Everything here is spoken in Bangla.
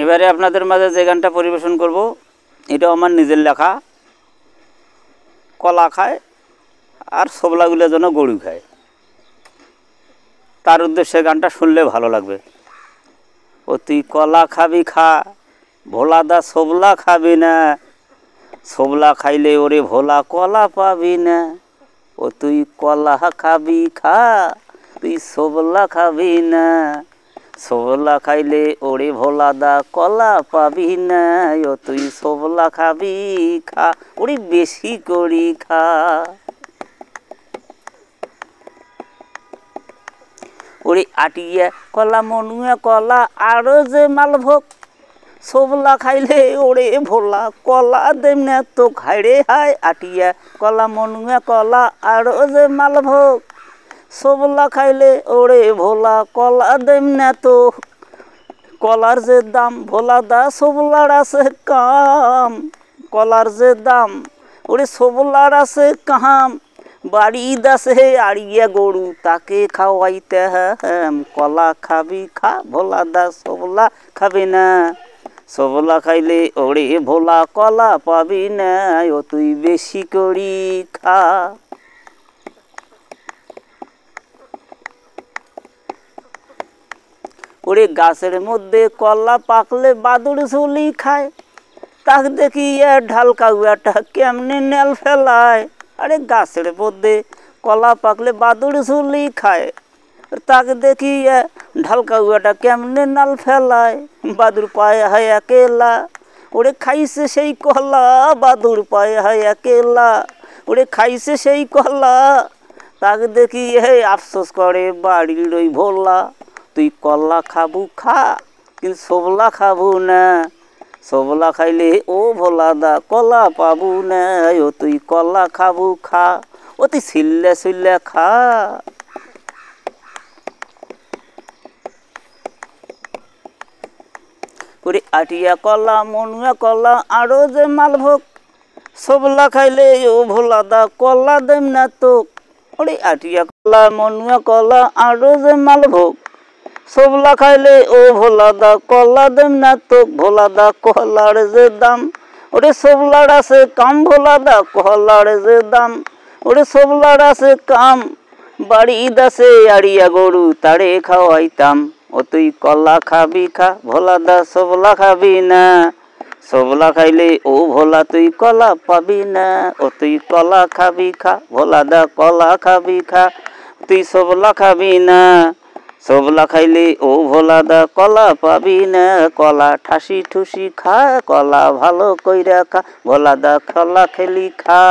এবারে আপনাদের মাঝে যে গানটা পরিবেশন করব এটা আমার নিজের লেখা। কলা খায় আর ছোবলাগুলো যেন গরু খায়, তার উদ্দেশ্যে গানটা শুনলে ভালো লাগবে। ও তুই কলা খাবি খা, ভোলাদা ছোবলা খাবি না, ছোবলা খাইলে ওরে ভোলা কলা পাবি না। ও তুই কলা খাবি খা, তুই ছোবলা খাবি না, ছোবলা খাইলে ওরে ভোলাদা কলা পাবি না। ও তুই ছোবলা খাবি খা, ওরে বেশি করি খা। ওরে আটিয়া কলা মনুয়া কলা আরো যে মালভোগ, ছোবলা খাইলে ওরে ভোলা কলা দেম না তো খাইরে হায়। আটিয়া কলা মনুয়া কলা আরো যে মালভোগ, ছোবলা খাইলে ওরে ভোলা কলা দেম না তো। কলার যে দাম ভোলাদা ছোবলার আছে কাম, কলার যে দাম ওরে ছোবলার আছে কাম। বাড়ি দাসে আড়িয়া গরু তাকে খাওয়াইতে হ্যাম। কলা খাবি খা, ভোলাদা ছোবলা খাবি না, ছোবলা খাইলে ওরে ভোলা কলা পাবি না। ও তুই বেশি করি খা। ওরে গাছের মধ্যে কলা পাকলে বাদুড় ঝুলি খায়, তাক দেখি ঢাল কাউয়াটা কেমনে নেল ফেলায়। আরে গাছের মধ্যে কলা পাকলে বাদুড় ঝুলি খায়, তাক দেখি ঢাল কাউয়াটা কেমনে নাল ফেলায়। বাদুর পায়ে হয় একেলা, ওরে খাইছে সেই কলা, বাদুর পায়ে হয় একেলা, ওরে খাইছে সেই কলা। তাক দেখি আফসোস করে বাড়ির ওই ভোলা। তুই কলা খাবু খা, কিন্তু ছোবলা খাবু না, ছোবলা খাইলে ও ভোলাদা কলা পাবু না। ও তুই কলা খাবু খা, ও তুই ছিল্লে ছিল্লে খা। ওরে আটিয়া কলা মনুয়া কলা আরো যে মালভোগ, ছোবলা খাইলে ও ভোলাদা কলা দেম না তো। ওরে আটিয়া কলা মনুয়া কলা আরো যে মালভোগ, ছোবলা খাইলে ও ভোলাদা কলা দেম না তো। ভোলাদা কলার যে দাম ওরে ছোবলার আছে কাম, ভোলাদা কলার যে দাম ওরে ছোবলার আছে কাম। বাড়ি দাসে আড়িয়া গরু তারে খাওয়াইতাম। ও তুই কলা খাবি খা, ভোলাদা ছোবলা খাবি না, ছোবলা খাইলে ও ভোলা তুই কলা পাবি না। ও তুই কলা খাবি খা, ভোলাদা কলা খাবি খা, তুই ছোবলা খাবি না, ছোবলা খাইলে ও ভোলাদা কলা পাবি না। কলা ঠাসি ঠুসি খা, কলা ভালো কইরা খা, ভোলাদা কলা খেলি খা।